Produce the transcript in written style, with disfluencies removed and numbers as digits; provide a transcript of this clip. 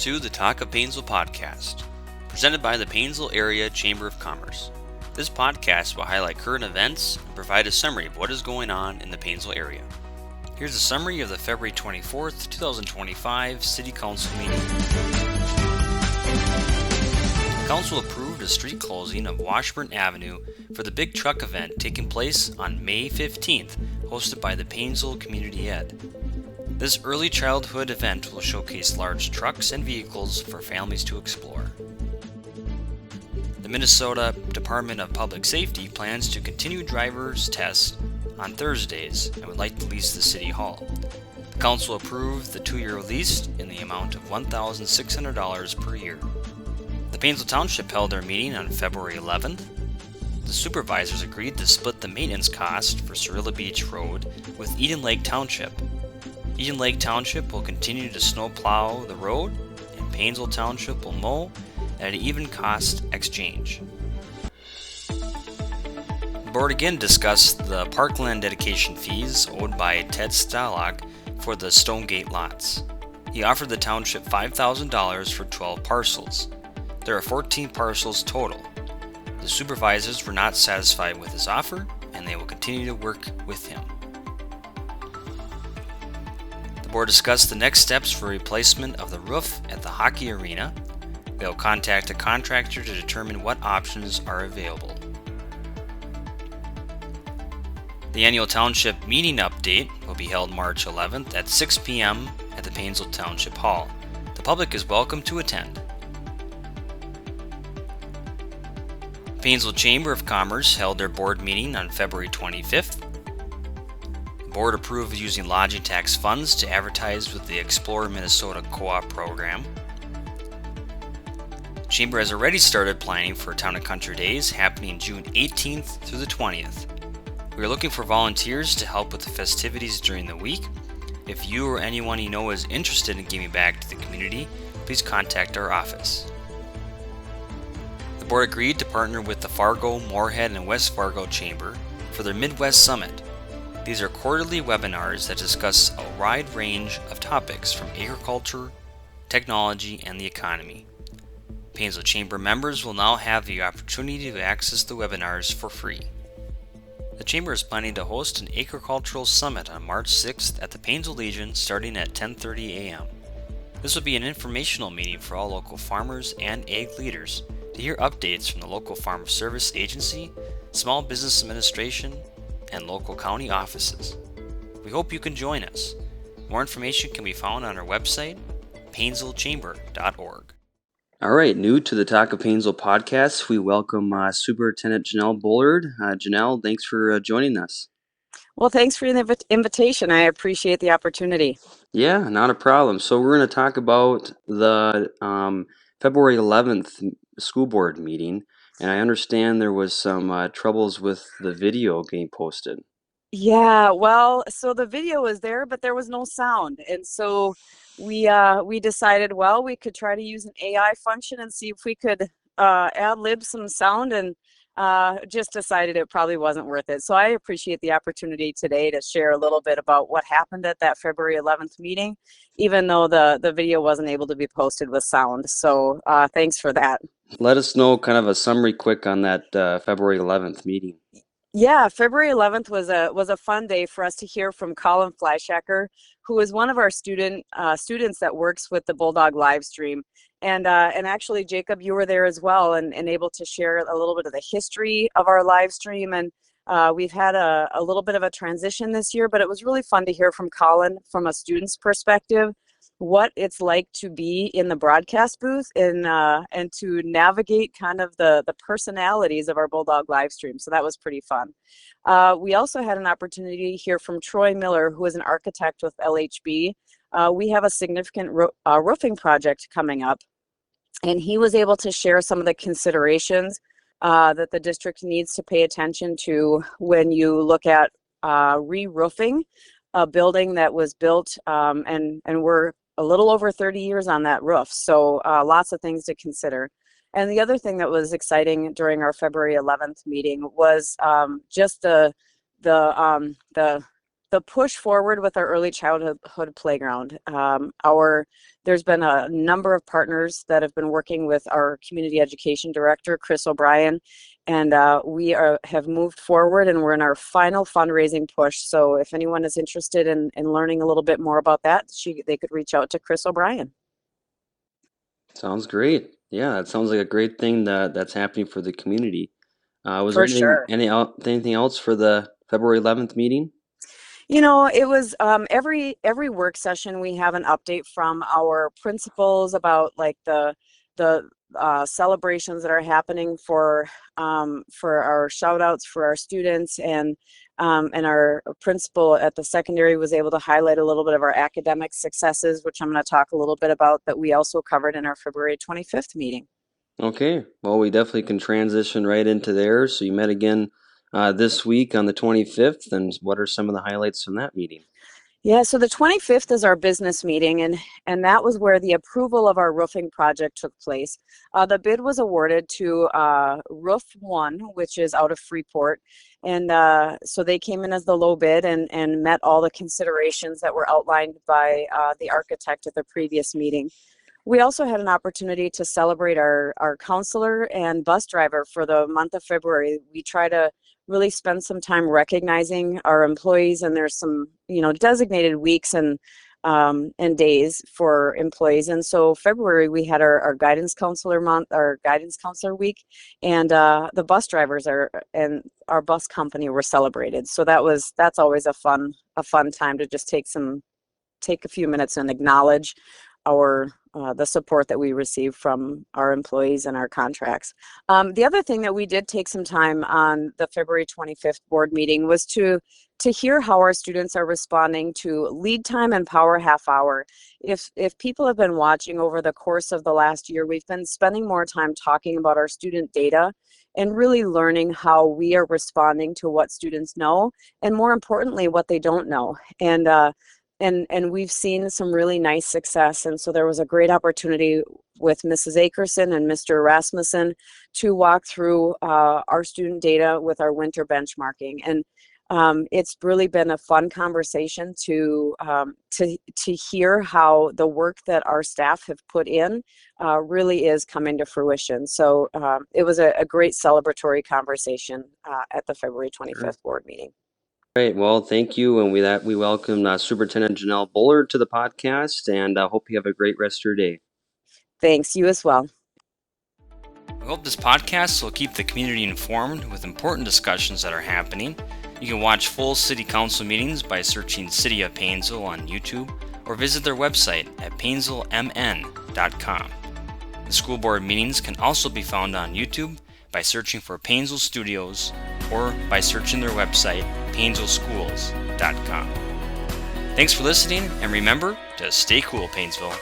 to the Talk of Paynesville podcast, presented by the Paynesville Area Chamber of Commerce. This podcast will highlight current events and provide a summary of what is going on in the Paynesville area. Here's a summary of the February 24th, 2025 City Council meeting. The Council approved a street closing of Washburn Avenue for the big truck event taking place on May 15th, hosted by the Paynesville Community Ed. This early childhood event will showcase large trucks and vehicles for families to explore. The Minnesota Department of Public Safety plans to continue driver's tests on Thursdays and would like to lease the City Hall. The Council approved the 2-year lease in the amount of $1,600 per year. The Paynesville Township held their meeting on February 11th. The supervisors agreed to split the maintenance cost for Cirilla Beach Road with Eden Lake Township. Eden Lake Township will continue to snow plow the road, and Paynesville Township will mow at an even cost exchange. The board again discussed the parkland dedication fees owed by Ted Stalock for the Stonegate lots. He offered the township $5,000 for 12 parcels. There are 14 parcels total. The supervisors were not satisfied with his offer, and they will continue to work with him. The board discussed the next steps for replacement of the roof at the hockey arena. They will contact a contractor to determine what options are available. The annual township meeting update will be held March 11th at 6 p.m. at the Paynesville Township Hall. The public is welcome to attend. Paynesville Chamber of Commerce held their board meeting on February 25th. The board approved using lodging tax funds to advertise with the Explore Minnesota Co-op program. The Chamber has already started planning for Town and Country Days happening June 18th through the 20th. We are looking for volunteers to help with the festivities during the week. If you or anyone you know is interested in giving back to the community, please contact our office. The board agreed to partner with the Fargo, Moorhead, and West Fargo Chamber for their Midwest Summit. These are quarterly webinars that discuss a wide range of topics from agriculture, technology, and the economy. Paynesville Chamber members will now have the opportunity to access the webinars for free. The Chamber is planning to host an agricultural summit on March 6th at the Paynesville Legion starting at 10:30 a.m. This will be an informational meeting for all local farmers and ag leaders to hear updates from the local Farm Service Agency, Small Business Administration, and local county offices. We hope you can join us. More information can be found on our website, paynesvillechamber.org. All right, new to the Talk of Paynesville podcast, we welcome Superintendent Janelle Bullard. Janelle, thanks for joining us. Well, thanks for the invitation. I appreciate the opportunity. Yeah, not a problem. So we're going to talk about the February 11th school board meeting. And I understand there was some troubles with the video getting posted. Yeah, well, so the video was there, but there was no sound. And so we decided, well, we could try to use an AI function and see if we could ad-lib some sound, and just decided it probably wasn't worth it. So I appreciate the opportunity today to share a little bit about what happened at that February 11th meeting, even though the video wasn't able to be posted with sound. So thanks for that. Let us know kind of a summary quick on that February 11th meeting. Yeah, February 11th was a fun day for us to hear from Colin Fleischacker, who is one of our students that works with the Bulldog live stream. And actually, Jacob, you were there as well and able to share a little bit of the history of our live stream. And we've had a little bit of a transition this year, but it was really fun to hear from Colin from a student's perspective, what it's like to be in the broadcast booth and to navigate kind of the personalities of our Bulldog live stream. So that was pretty fun. We also had an opportunity to hear from Troy Miller, who is an architect with LHB. We have a significant roofing project coming up, and he was able to share some of the considerations that the district needs to pay attention to when you look at re-roofing a building that was built and we're a little over 30 years on that roof. So lots of things to consider. And the other thing that was exciting during our February 11th meeting was just the the push forward with our early childhood playground. There's been a number of partners that have been working with our community education director, Chris O'Brien, and have moved forward, and we're in our final fundraising push. So if anyone is interested in learning a little bit more about that, they could reach out to Chris O'Brien. Sounds great. Yeah, that sounds like a great thing that's happening for the community. Was there For sure. anything else for the February 11th meeting? It was every work session we have an update from our principals about like the celebrations that are happening for our shout outs for our students, and our principal at the secondary was able to highlight a little bit of our academic successes, which I'm going to talk a little bit about, that we also covered in our February 25th meeting. Okay, well, we definitely can transition right into there. So you met again this week on the 25th, and what are some of the highlights from that meeting? Yeah, so the 25th is our business meeting, and that was where the approval of our roofing project took place. The bid was awarded to Roof One, which is out of Freeport, and so they came in as the low bid and met all the considerations that were outlined by the architect at the previous meeting. We also had an opportunity to celebrate our counselor and bus driver for the month of February. We try to really spend some time recognizing our employees, and there's some, designated weeks and days for employees. And so February we had our guidance counselor month, our guidance counselor week, and the bus drivers and our bus company were celebrated. So that's always a fun time to just take a few minutes and acknowledge the support that we receive from our employees and our contracts. The other thing that we did take some time on the February 25th board meeting was to hear how our students are responding to lead time and power half hour. If people have been watching over the course of the last year, we've been spending more time talking about our student data and really learning how we are responding to what students know, and more importantly, what they don't know. And we've seen some really nice success. And so there was a great opportunity with Mrs. Akerson and Mr. Rasmussen to walk through our student data with our winter benchmarking. And it's really been a fun conversation to hear how the work that our staff have put in really is coming to fruition. So it was a great celebratory conversation at the February 25th board meeting. Great. Well, thank you. And with that, we welcome Superintendent Janelle Bullard to the podcast, and I hope you have a great rest of your day. Thanks. You as well. We hope this podcast will keep the community informed with important discussions that are happening. You can watch full City Council meetings by searching City of Paynesville on YouTube, or visit their website at paynesvillemn.com. The school board meetings can also be found on YouTube by searching for Paynesville Studios, or by searching their website, paynesvilleschools.com. Thanks for listening, and remember to stay cool, Paynesville.